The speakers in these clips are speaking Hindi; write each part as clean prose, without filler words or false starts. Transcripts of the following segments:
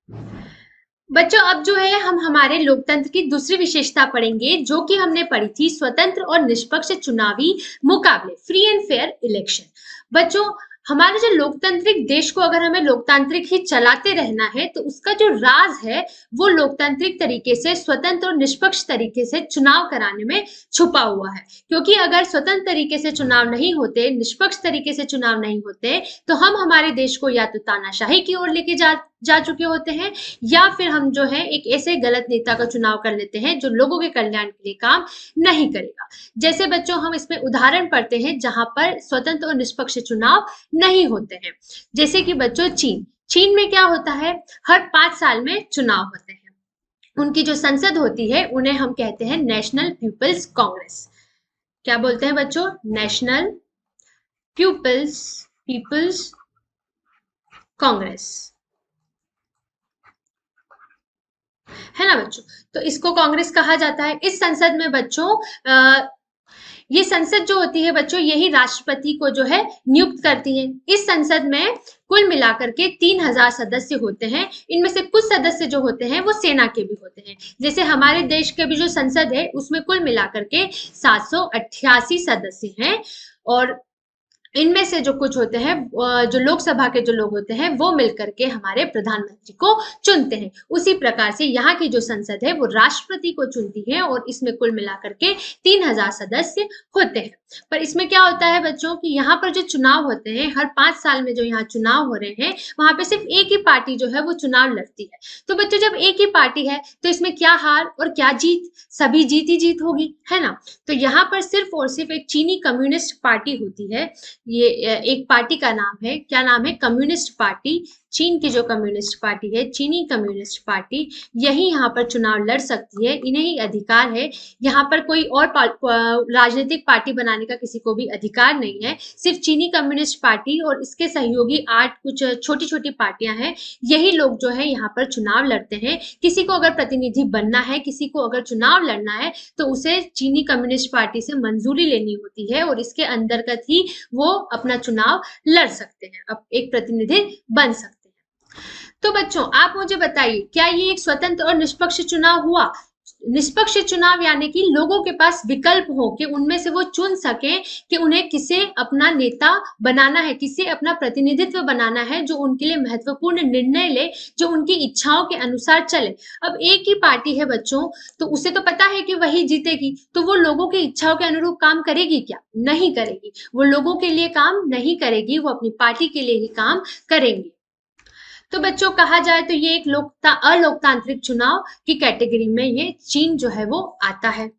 बच्चों अब जो है हम हमारे लोकतंत्र की दूसरी विशेषता पढ़ेंगे जो कि हमने पढ़ी थी स्वतंत्र और निष्पक्ष चुनावी मुकाबले, फ्री एंड फेयर इलेक्शन। बच्चों हमारे जो लोकतांत्रिक देश को अगर हमें लोकतांत्रिक ही चलाते रहना है तो उसका जो राज है वो लोकतांत्रिक तरीके से स्वतंत्र और निष्पक्ष तरीके से चुनाव कराने में छुपा हुआ है। क्योंकि अगर स्वतंत्र तरीके से चुनाव नहीं होते, निष्पक्ष तरीके से चुनाव नहीं होते तो हम हमारे देश को या तो तानाशाही की ओर लेके जा चुके होते हैं या फिर हम जो है एक ऐसे गलत नेता का चुनाव कर लेते हैं जो लोगों के कल्याण के लिए काम नहीं करेगा। जैसे बच्चों हम इसमें उदाहरण पढ़ते हैं जहां पर स्वतंत्र और निष्पक्ष चुनाव नहीं होते हैं। जैसे कि बच्चों चीन में क्या होता है, हर 5 साल में चुनाव होते हैं। उनकी जो संसद होती है उन्हें हम कहते हैं नेशनल पीपल्स कांग्रेस। क्या बोलते हैं बच्चों? नेशनल पीपल्स पीपल्स कांग्रेस, है ना बच्चों। तो इसको कांग्रेस कहा जाता है। इस संसद में बच्चों ये संसद जो होती है बच्चों यही राष्ट्रपति को जो है नियुक्त करती है। इस संसद में कुल मिलाकर के 3000 सदस्य होते हैं। इनमें से कुछ सदस्य जो होते हैं वो सेना के भी होते हैं। जैसे हमारे देश के भी जो संसद है उसमें कुल मिलाकर के 788 सदस्य हैं और इनमें से जो कुछ होते हैं जो लोकसभा के जो लोग होते हैं वो मिलकर के हमारे प्रधानमंत्री को चुनते हैं। उसी प्रकार से यहाँ की जो संसद है वो राष्ट्रपति को चुनती है और इसमें कुल मिलाकर के 3000 सदस्य होते हैं। पर इसमें क्या होता है बच्चों कि यहाँ पर जो चुनाव होते हैं हर 5 साल में जो यहाँ चुनाव हो रहे हैं वहां पे सिर्फ एक ही पार्टी जो है वो चुनाव लड़ती है। तो बच्चों जब एक ही पार्टी है तो इसमें क्या हार और क्या जीत, सभी जीत ही जीत होगी, है ना। तो यहाँ पर सिर्फ और सिर्फ एक चीनी कम्युनिस्ट पार्टी होती है। ये एक पार्टी का नाम है, क्या नाम है? Communist party. चीन की जो कम्युनिस्ट पार्टी है, चीनी कम्युनिस्ट पार्टी, यही यहाँ पर चुनाव लड़ सकती है। इन्हें ही अधिकार है। यहाँ पर कोई और राजनीतिक पार्टी बनाने का किसी को भी अधिकार नहीं है। सिर्फ चीनी कम्युनिस्ट पार्टी और इसके सहयोगी 8 कुछ छोटी छोटी पार्टियां हैं, यही लोग जो है यहाँ पर चुनाव लड़ते हैं। किसी को अगर प्रतिनिधि बनना है, किसी को अगर चुनाव लड़ना है तो उसे चीनी कम्युनिस्ट पार्टी से मंजूरी लेनी होती है और इसके अंतर्गत ही वो अपना चुनाव लड़ सकते हैं, अब एक प्रतिनिधि बन सकते हैं। तो बच्चों आप मुझे बताइए क्या ये एक स्वतंत्र और निष्पक्ष चुनाव हुआ? निष्पक्ष चुनाव यानी कि लोगों के पास विकल्प हो कि उनमें से वो चुन सके कि उन्हें किसे अपना नेता बनाना है, किसे अपना प्रतिनिधित्व बनाना है जो उनके लिए महत्वपूर्ण निर्णय ले, जो उनकी इच्छाओं के अनुसार चले। अब एक ही पार्टी है बच्चों तो उसे तो पता है कि वही जीतेगी, तो वो लोगों की इच्छाओं के अनुरूप काम करेगी क्या? नहीं करेगी। वो लोगों के लिए काम नहीं करेगी, वो अपनी पार्टी के लिए ही काम करेंगी। तो बच्चों कहा जाए तो ये एक अलोकतांत्रिक चुनाव की कैटेगरी में ये चीन जो है वो आता है।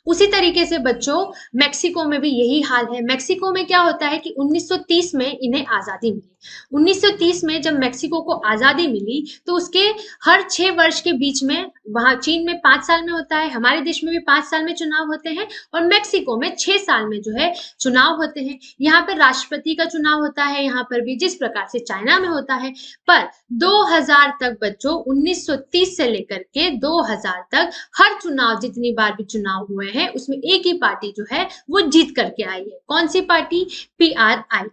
उसी तरीके से बच्चों मेक्सिको में भी यही हाल है। मेक्सिको में क्या होता है कि 1930 में इन्हें आजादी मिली। 1930 में जब मेक्सिको को आजादी मिली तो उसके हर 6 वर्ष के बीच में, वहां चीन में 5 साल में होता है, हमारे देश में भी 5 साल में चुनाव होते हैं और मेक्सिको में 6 साल में जो है चुनाव होते हैं। यहाँ पर राष्ट्रपति का चुनाव होता है, यहाँ पर भी जिस प्रकार से चाइना में होता है। पर 2000 तक बच्चों, 1930 से लेकर के 2000 तक हर चुनाव, जितनी बार भी चुनाव हुए हैं उसमें एक ही पार्टी जो है वो जीत करके आई है। कौन सी party? PRI,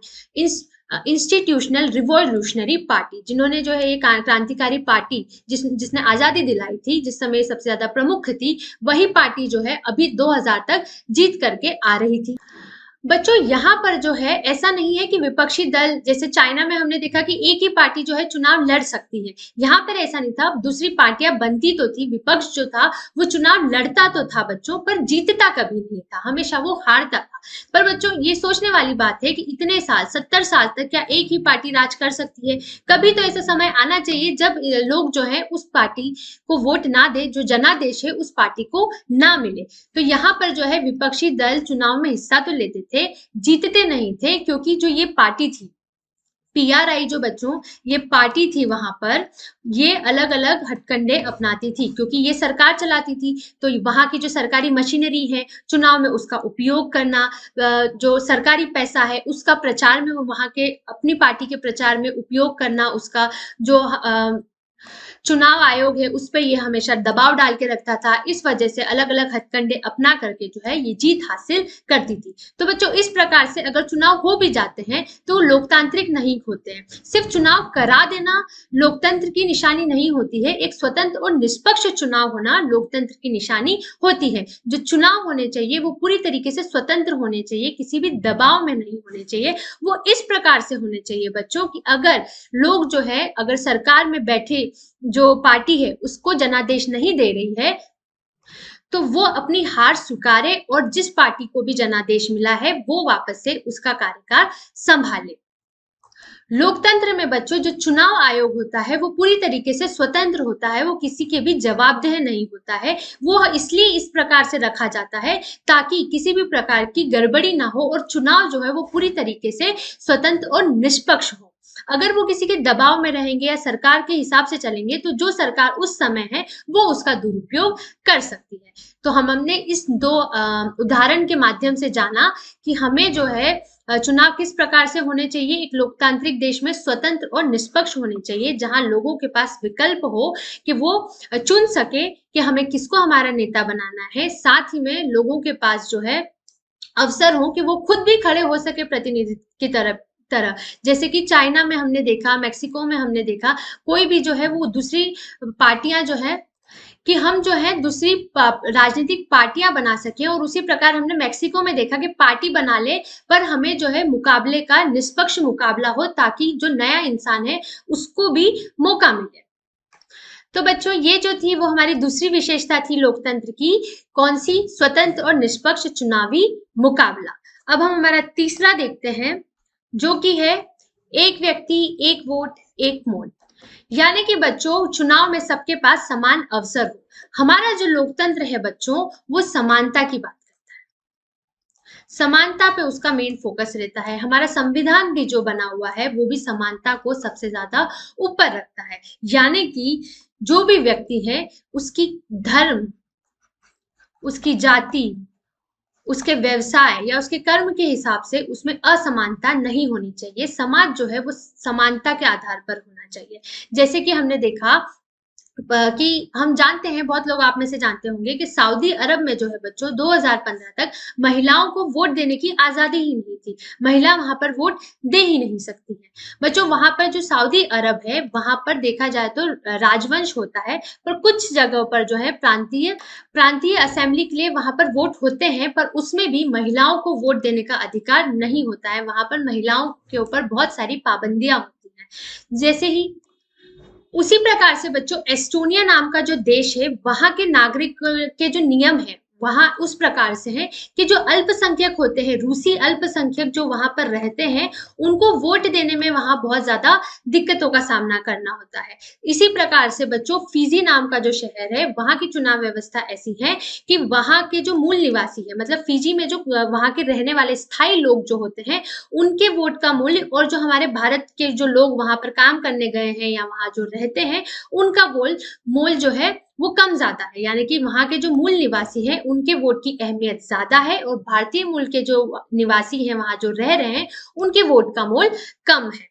institutional revolutionary party, जिन्होंने जो है ये क्रांतिकारी पार्टी जिसने आजादी दिलाई थी, जिस समय सबसे ज्यादा प्रमुख थी, वही पार्टी जो है अभी 2000 तक जीत करके आ रही थी। बच्चों यहाँ पर जो है ऐसा नहीं है कि विपक्षी दल, जैसे चाइना में हमने देखा कि एक ही पार्टी जो है चुनाव लड़ सकती है, यहाँ पर ऐसा नहीं था। दूसरी पार्टियां बनती तो थी, विपक्ष जो था वो चुनाव लड़ता तो था बच्चों, पर जीतता कभी नहीं था, हमेशा वो हारता था। पर बच्चों ये सोचने वाली बात है कि इतने साल, 70 साल तक क्या एक ही पार्टी राज कर सकती है? कभी तो ऐसा समय आना चाहिए जब लोग जो है उस पार्टी को वोट ना दे, जो जनादेश है उस पार्टी को ना मिले। तो यहाँ पर जो है विपक्षी दल चुनाव में हिस्सा तो लेते थे, जीतते नहीं थे, क्योंकि जो ये पार्टी थी PRI, जो बच्चों ये पार्टी थी वहां पर, ये अलग अलग हथकंडे अपनाती थी क्योंकि ये सरकार चलाती थी। तो वहां की जो सरकारी मशीनरी है चुनाव में उसका उपयोग करना, जो सरकारी पैसा है उसका प्रचार में, वहां के अपनी पार्टी के प्रचार में उपयोग करना, उसका जो चुनाव आयोग है उस पे ये हमेशा दबाव डाल के रखता था, इस वजह से अलग अलग हथकंडे अपना करके जो है ये जीत हासिल करती थी। तो बच्चों इस प्रकार से अगर चुनाव हो भी जाते हैं तो लोकतांत्रिक नहीं होते हैं। सिर्फ चुनाव करा देना लोकतंत्र की निशानी नहीं होती है, एक स्वतंत्र और निष्पक्ष चुनाव होना लोकतंत्र की निशानी होती है। जो चुनाव होने चाहिए वो पूरी तरीके से स्वतंत्र होने चाहिए, किसी भी दबाव में नहीं होने चाहिए। वो इस प्रकार से होने चाहिए बच्चों कि अगर लोग जो है, अगर सरकार में बैठे जो पार्टी है उसको जनादेश नहीं दे रही है तो वो अपनी हार स्वीकारे और जिस पार्टी को भी जनादेश मिला है वो वापस से उसका कार्यकाल संभाले। लोकतंत्र में बच्चों जो चुनाव आयोग होता है वो पूरी तरीके से स्वतंत्र होता है, वो किसी के भी जवाबदेह नहीं होता है। वो इसलिए इस प्रकार से रखा जाता है ताकि किसी भी प्रकार की गड़बड़ी ना हो और चुनाव जो है वो पूरी तरीके से स्वतंत्र और निष्पक्ष हो। अगर वो किसी के दबाव में रहेंगे या सरकार के हिसाब से चलेंगे तो जो सरकार उस समय है वो उसका दुरुपयोग कर सकती है। तो हमने इस दो उदाहरण के माध्यम से जाना कि हमें जो है चुनाव किस प्रकार से होने चाहिए। एक लोकतांत्रिक देश में स्वतंत्र और निष्पक्ष होने चाहिए, जहां लोगों के पास विकल्प हो कि वो चुन सके कि हमें किसको हमारा नेता बनाना है। साथ ही में लोगों के पास जो है अवसर हो कि वो खुद भी खड़े हो सके प्रतिनिधित्व की तरह। जैसे कि चाइना में हमने देखा, मेक्सिको में हमने देखा, कोई भी जो है वो दूसरी पार्टियां जो है कि हम जो है दूसरी राजनीतिक पार्टियां बना सके, और उसी प्रकार हमने मेक्सिको में देखा कि पार्टी बना ले पर हमें जो है मुकाबले का निष्पक्ष मुकाबला हो ताकि जो नया इंसान है उसको भी मौका मिले। तो बच्चों ये जो थी वो हमारी दूसरी विशेषता थी लोकतंत्र की, कौन सी? स्वतंत्र और निष्पक्ष चुनावी मुकाबला। अब हम हमारा तीसरा देखते हैं जो कि है एक व्यक्ति एक वोट एक मोल। यानी कि बच्चों चुनाव में सबके पास समान अवसर हो। हमारा जो लोकतंत्र है बच्चों वो समानता की बात करता है, समानता पे उसका मेन फोकस रहता है। हमारा संविधान भी जो बना हुआ है वो भी समानता को सबसे ज्यादा ऊपर रखता है। यानी कि जो भी व्यक्ति है उसकी धर्म, उसकी जाति, उसके व्यवसाय या उसके कर्म के हिसाब से उसमें असमानता नहीं होनी चाहिए। समाज जो है वो समानता के आधार पर होना चाहिए। जैसे कि हमने देखा कि हम जानते हैं, बहुत लोग आप में से जानते होंगे कि सऊदी अरब में जो है बच्चों 2015 तक महिलाओं को वोट देने की आजादी ही नहीं थी। महिला वहां पर वोट दे ही नहीं सकती है। बच्चों वहां पर जो सऊदी अरब है वहां पर देखा जाए तो राजवंश होता है, पर कुछ जगहों पर जो है प्रांतीय प्रांतीय असेंबली के लिए वहां पर वोट होते हैं, पर उसमें भी महिलाओं को वोट देने का अधिकार नहीं होता है। वहां पर महिलाओं के ऊपर बहुत सारी पाबंदियां होती हैं। जैसे ही उसी प्रकार से बच्चों एस्टोनिया नाम का जो देश है वहां के नागरिक के जो नियम है वहां उस प्रकार से है कि जो अल्पसंख्यक होते हैं, रूसी अल्पसंख्यक जो वहां पर रहते हैं, उनको वोट देने में वहां बहुत ज्यादा दिक्कतों का सामना करना होता है। इसी प्रकार से बच्चों फिजी नाम का जो शहर है वहां की चुनाव व्यवस्था ऐसी है कि वहां के जो मूल निवासी है, मतलब फिजी में जो वहां के रहने वाले स्थायी लोग जो होते हैं, उनके वोट का मूल्य और जो हमारे भारत के जो लोग वहां पर काम करने गए हैं या वहां जो रहते हैं उनका मोल जो है वो कम ज्यादा है। यानी कि वहां के जो मूल निवासी हैं उनके वोट की अहमियत ज्यादा है और भारतीय मूल के जो निवासी हैं वहां जो रह रहे हैं उनके वोट का मोल कम है।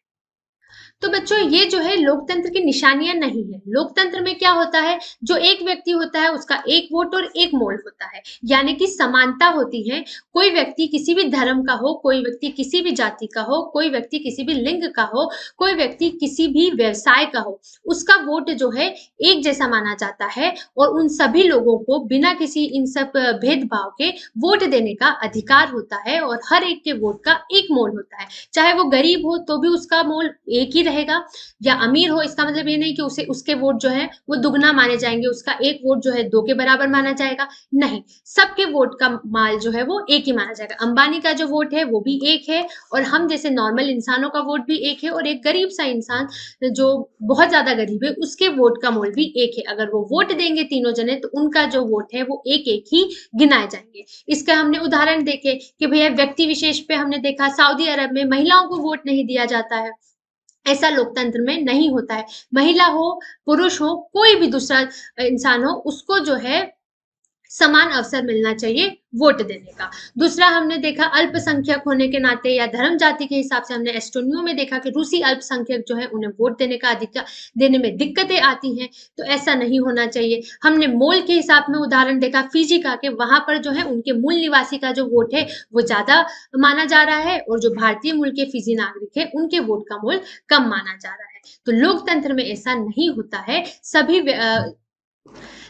तो बच्चों ये जो है लोकतंत्र की निशानियां नहीं है। लोकतंत्र में क्या होता है, जो एक व्यक्ति होता है उसका एक वोट और एक मोल होता है, यानी कि समानता होती है। कोई व्यक्ति किसी भी धर्म का हो, कोई व्यक्ति किसी भी जाति का हो, कोई व्यक्ति किसी भी लिंग का हो, कोई व्यक्ति किसी भी व्यवसाय का हो, उसका वोट जो है एक जैसा माना जाता है और उन सभी लोगों को बिना किसी इन सब भेदभाव के वोट देने का अधिकार होता है और हर एक के वोट का एक मोल होता है। चाहे वो गरीब हो तो भी उसका मोल एक ही रहेगा, या अमीर हो इसका मतलब ये नहीं कि उसे उसके वोट जो है वो दुगना माने जाएंगे, उसका एक वोट जो है दो के बराबर माना जाएगा। नहीं, सबके वोट का माल जो है वो एक ही माना जाएगा। अंबानी का जो वोट है वो भी एक है और हम जैसे नॉर्मल इंसानों का वोट भी एक है, और एक गरीब सा इंसान जो बहुत ज्यादा गरीब है उसके वोट का मोल भी एक है। अगर वो वोट देंगे तीनों जने तो उनका जो वोट है वो एक एक ही गिनाए जाएंगे। इसका हमने उदाहरण देखे कि भैया व्यक्ति विशेष पे हमने देखा सऊदी अरब में महिलाओं को वोट नहीं दिया जाता है। ऐसा लोकतंत्र में नहीं होता है। महिला हो, पुरुष हो, कोई भी दूसरा इंसान हो, उसको जो है समान अवसर मिलना चाहिए वोट देने का। दूसरा हमने देखा अल्पसंख्यक होने के नाते या धर्म जाति के हिसाब से हमने एस्टोनियो में देखा कि रूसी अल्पसंख्यक जो है उन्हें वोट देने का अधिकार देने में दिक्कतें आती हैं, तो ऐसा नहीं होना चाहिए। हमने मोल के हिसाब में उदाहरण देखा फिजी का कि वहां पर जो है उनके मूल निवासी का जो वोट है वो ज्यादा माना जा रहा है और जो भारतीय मूल के फिजी नागरिक है उनके वोट का मोल कम माना जा रहा है। तो लोकतंत्र में ऐसा नहीं होता है, सभी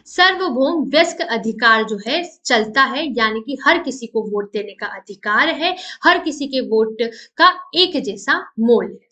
सार्वभौम वयस्क अधिकार जो है चलता है, यानी कि हर किसी को वोट देने का अधिकार है, हर किसी के वोट का एक जैसा मोल है।